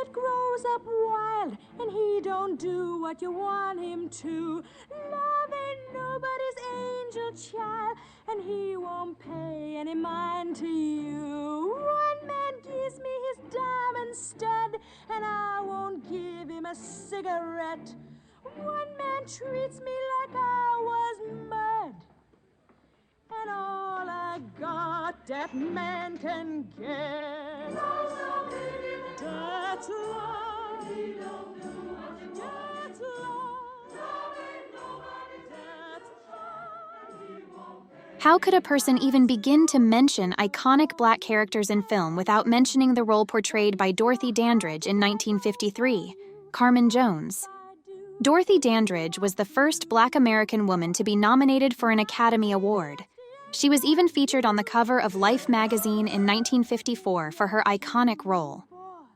kid grows up wild and he don't do what you want him to. Love ain't nobody's angel child, and he won't pay any mind to you. One man gives me his diamond stud, and I won't give him a cigarette. One man treats me like I was mud, and all I got that man can get. That's love. That's love. How could a person even begin to mention iconic Black characters in film without mentioning the role portrayed by Dorothy Dandridge in 1953, Carmen Jones? Dorothy Dandridge was the first Black American woman to be nominated for an Academy Award. She was even featured on the cover of Life magazine in 1954 for her iconic role.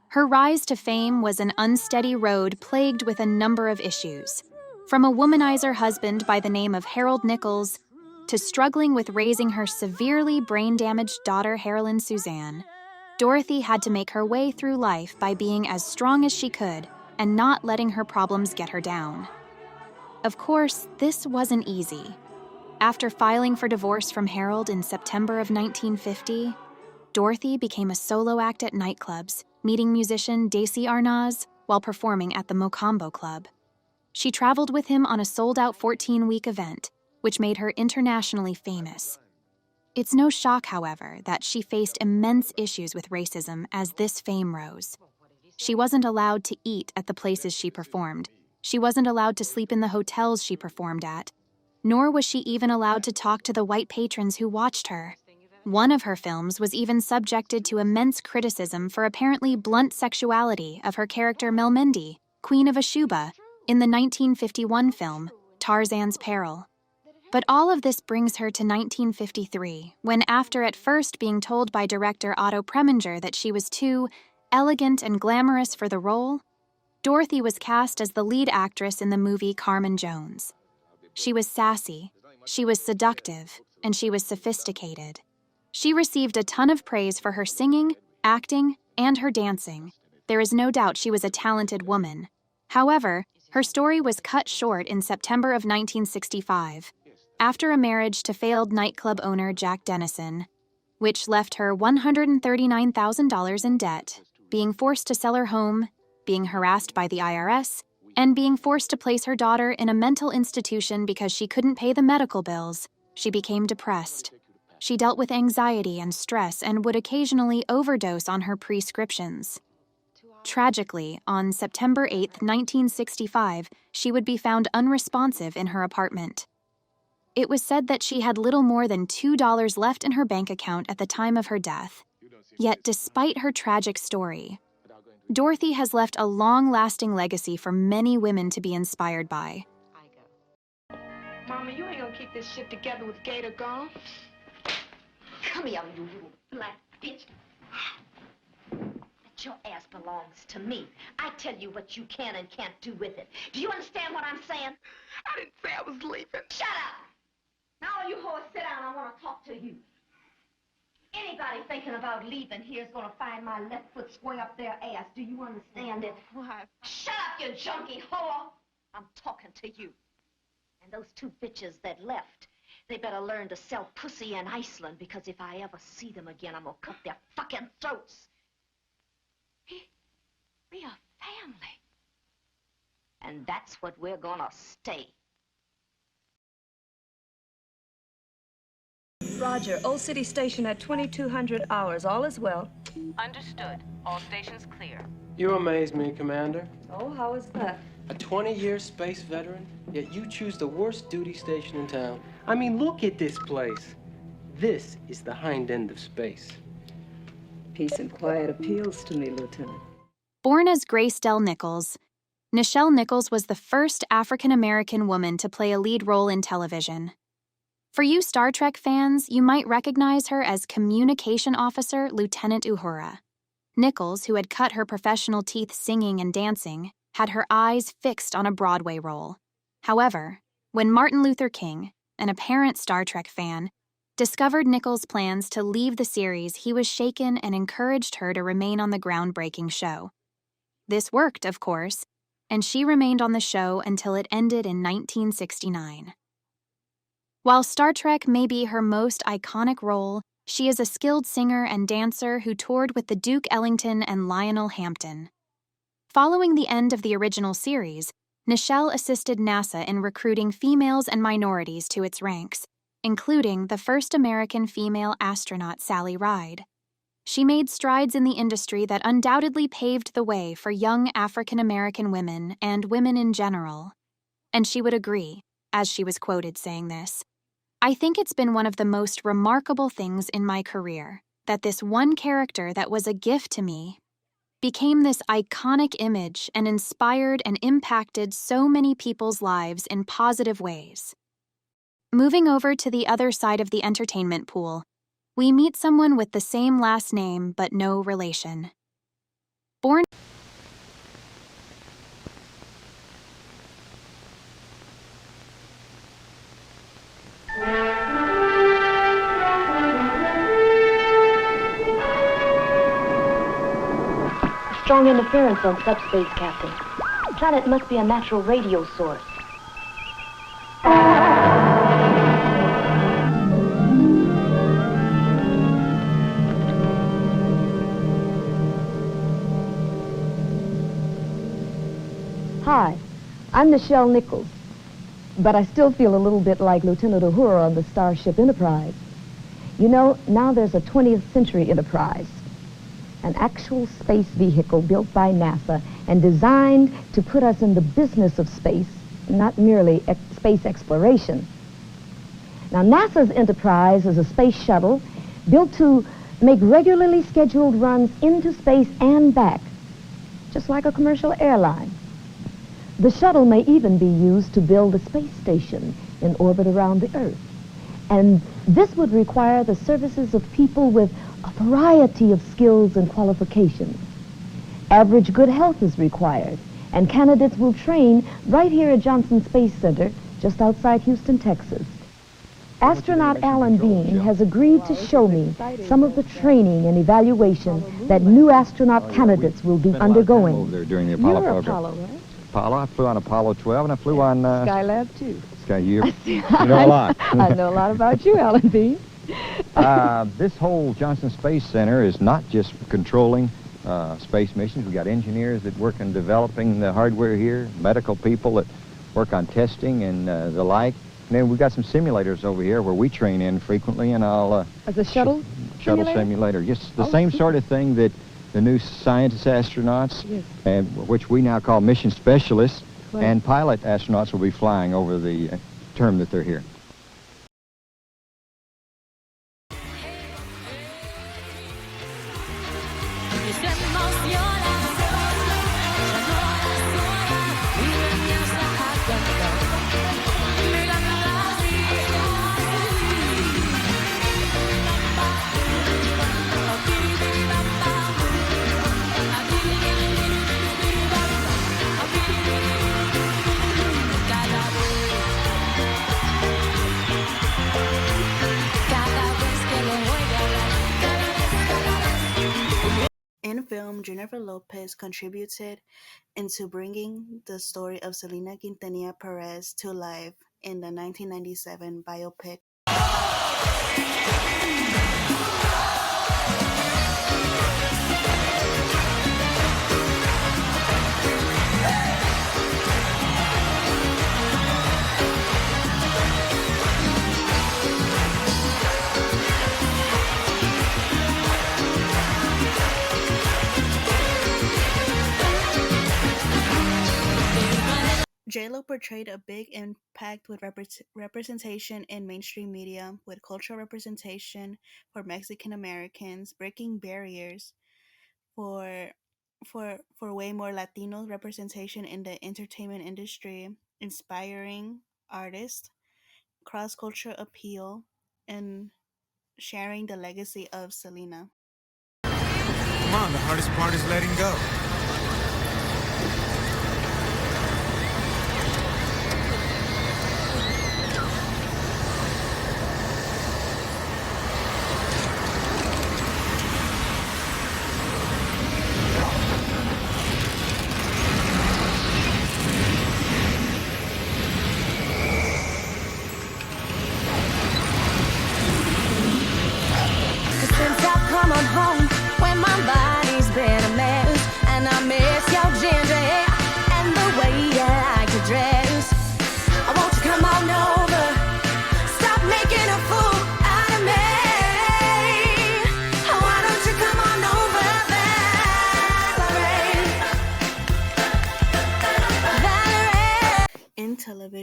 Her rise to fame was an unsteady road plagued with a number of issues. From a womanizer husband by the name of Harold Nichols to struggling with raising her severely brain-damaged daughter, Harolyn Suzanne, Dorothy had to make her way through life by being as strong as she could and not letting her problems get her down. Of course, this wasn't easy. After filing for divorce from Harold in September of 1950, Dorothy became a solo act at nightclubs, meeting musician Desi Arnaz while performing at the Mocambo Club. She traveled with him on a sold-out 14-week event, which made her internationally famous. It's no shock, however, that she faced immense issues with racism as this fame rose. She wasn't allowed to eat at the places she performed. She wasn't allowed to sleep in the hotels she performed at. Nor was she even allowed to talk to the white patrons who watched her. One of her films was even subjected to immense criticism for apparently blunt sexuality of her character Melmendi, Queen of Ashuba, in the 1951 film Tarzan's Peril. But all of this brings her to 1953, when after at first being told by director Otto Preminger that she was too elegant and glamorous for the role, Dorothy was cast as the lead actress in the movie Carmen Jones. She was sassy, she was seductive, and she was sophisticated. She received a ton of praise for her singing, acting, and her dancing. There is no doubt she was a talented woman. However, her story was cut short in September of 1965, after a marriage to failed nightclub owner Jack Dennison, which left her $139,000 in debt, being forced to sell her home, being harassed by the IRS, and being forced to place her daughter in a mental institution because she couldn't pay the medical bills. She became depressed. She dealt with anxiety and stress and would occasionally overdose on her prescriptions. Tragically, on September 8, 1965, she would be found unresponsive in her apartment. It was said that she had little more than $2 left in her bank account at the time of her death. Yet, despite her tragic story, Dorothy has left a long-lasting legacy for many women to be inspired by. Mama, you ain't gonna keep this shit together with Gator gone. Come here, you little black bitch. That your ass belongs to me. I tell you what you can and can't do with it. Do you understand what I'm saying? I didn't say I was leaving. Shut up! Now all you whores sit down. I want to talk to you. Anybody thinking about leaving here is going to find my left foot square up their ass. Do you understand it? Why? Shut up, you junkie whore! I'm talking to you. And those two bitches that left, they better learn to sell pussy in Iceland, because if I ever see them again, I'm going to cut their fucking throats. We are family. And that's what we're going to stay. Roger, Old City Station at 2200 hours. All is well. Understood. All stations clear. You amaze me, Commander. Oh, how is that? A 20-year space veteran, yet you choose the worst duty station in town. I mean, look at this place. This is the hind end of space. Peace and quiet appeals to me, Lieutenant. Born as Grace Dell Nichols, Nichelle Nichols was the first African-American woman to play a lead role in television. For you Star Trek fans, you might recognize her as Communication Officer Lieutenant Uhura. Nichols, who had cut her professional teeth singing and dancing, had her eyes fixed on a Broadway role. However, when Martin Luther King, an apparent Star Trek fan, discovered Nichols' plans to leave the series, he was shaken and encouraged her to remain on the groundbreaking show. This worked, of course, and she remained on the show until it ended in 1969. While Star Trek may be her most iconic role, she is a skilled singer and dancer who toured with the Duke Ellington and Lionel Hampton. Following the end of the original series, Nichelle assisted NASA in recruiting females and minorities to its ranks, including the first American female astronaut, Sally Ride. She made strides in the industry that undoubtedly paved the way for young African American women and women in general. And she would agree, as she was quoted saying this, "I think it's been one of the most remarkable things in my career, that this one character that was a gift to me became this iconic image and inspired and impacted so many people's lives in positive ways." Moving over to the other side of the entertainment pool, we meet someone with the same last name but no relation. Born Strong interference on subspace, Captain. The planet must be a natural radio source. Hi, I'm Nichelle Nichols, but I still feel a little bit like Lieutenant Uhura on the Starship Enterprise. You know, now there's a 20th century Enterprise, an actual space vehicle built by NASA and designed to put us in the business of space, not merely space exploration. Now, NASA's Enterprise is a space shuttle built to make regularly scheduled runs into space and back, just like a commercial airline. The shuttle may even be used to build a space station in orbit around the Earth. And this would require the services of people with a variety of skills and qualifications. Average good health is required, and candidates will train right here at Johnson Space Center, just outside Houston, Texas. Astronaut Alan Bean has agreed to show me some of the training and evaluation that new astronaut candidates will be undergoing. Over there during the Apollo You're program. Apollo, right? Apollo. I flew on Apollo 12, and I flew on Skylab, too. You know a lot. I know a lot about you, Alan Bean. This whole Johnson Space Center is not just controlling space missions. We got engineers that work in developing the hardware here, medical people that work on testing and the like. And then we've got some simulators over here where we train in frequently, and I'll... As a shuttle simulator? Yes, the same sort of thing that the new scientist astronauts, which we now call mission specialists, and pilot astronauts will be flying over the term that they're here. In film, Jennifer Lopez contributed into bringing the story of Selena Quintanilla Perez to life in the 1997 biopic. J-Lo portrayed a big impact with representation in mainstream media, with cultural representation for Mexican Americans, breaking barriers for way more Latino representation in the entertainment industry, inspiring artists, cross-cultural appeal, and sharing the legacy of Selena. Come on, the hardest part is letting go.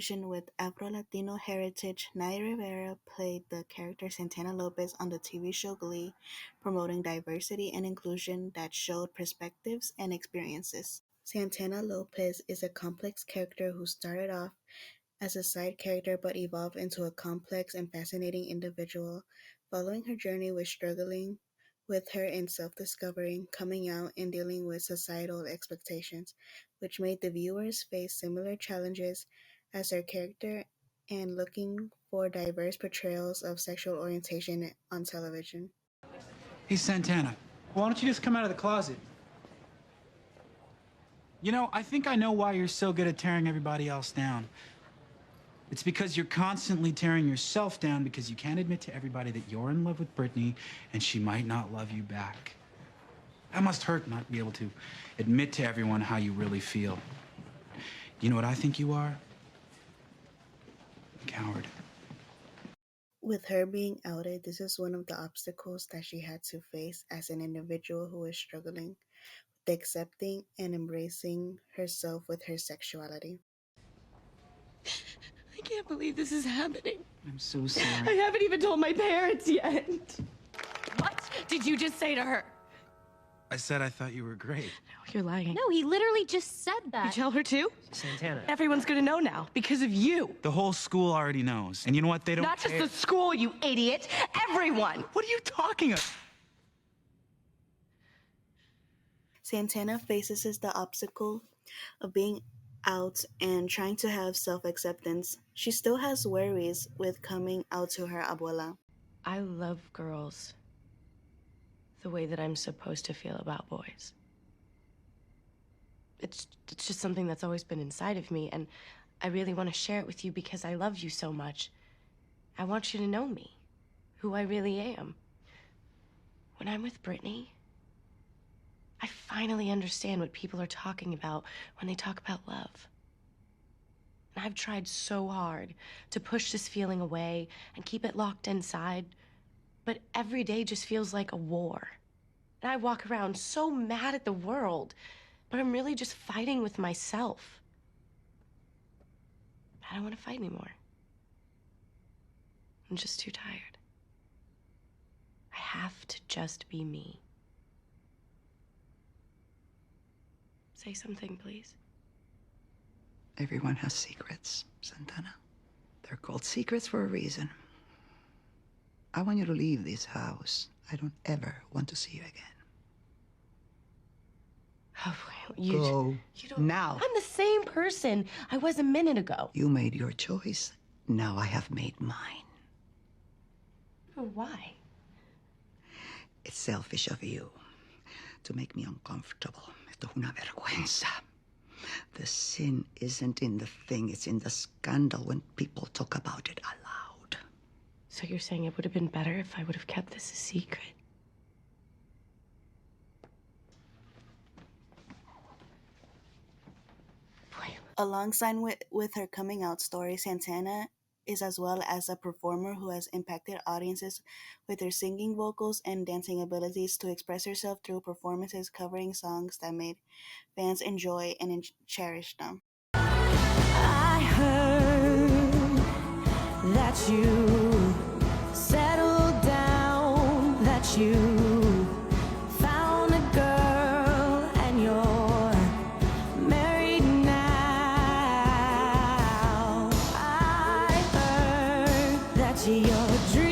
collaboration with Afro-Latino heritage, Naya Rivera played the character Santana Lopez on the TV show Glee, promoting diversity and inclusion that showed perspectives and experiences. Santana Lopez is a complex character who started off as a side character but evolved into a complex and fascinating individual, following her journey with struggling with her in self-discovering, coming out, and dealing with societal expectations, which made the viewers face similar challenges as her character and looking for diverse portrayals of sexual orientation on television. Hey, Santana, why don't you just come out of the closet? You know, I think I know why you're so good at tearing everybody else down. It's because you're constantly tearing yourself down because you can't admit to everybody that you're in love with Brittany and she might not love you back. That must hurt not to be able to admit to everyone how you really feel. You know what I think you are? A coward. With her being outed, this is one of the obstacles that she had to face as an individual who is struggling with accepting and embracing herself with her sexuality. I can't believe this is happening. I'm so sorry. I haven't even told my parents yet. What did you just say to her? I said I thought you were great. No, you're lying. No, he literally just said that. You tell her too? Santana. Everyone's gonna know now because of you. The whole school already knows. And you know what? They don't Not just care. the school, you idiot. Everyone. What are you talking about? Santana faces the obstacle of being out and trying to have self-acceptance. She still has worries with coming out to her abuela. I love girls the way that I'm supposed to feel about boys. It's just something that's always been inside of me, and I really want to share it with you because I love you so much. I want you to know me, who I really am. When I'm with Brittany, I finally understand what people are talking about when they talk about love. And I've tried so hard to push this feeling away and keep it locked inside, but every day just feels like a war. And I walk around so mad at the world, but I'm really just fighting with myself. I don't want to fight anymore. I'm just too tired. I have to just be me. Say something, please. Everyone has secrets, Santana. They're called secrets for a reason. I want you to leave this house. I don't ever want to see you again. Oh, Go you don't, now. I'm the same person I was a minute ago. You made your choice. Now I have made mine. Why? It's selfish of you to make me uncomfortable. Esto es una vergüenza. The sin isn't in the thing, it's in the scandal when people talk about it aloud. So you're saying it would have been better if I would have kept this a secret? Alongside with her coming out story, Santana is as well as a performer who has impacted audiences with her singing vocals and dancing abilities to express herself through performances covering songs that made fans enjoy and cherish them. I heard that you settled down, that you found a girl and you're married now. I heard that your dream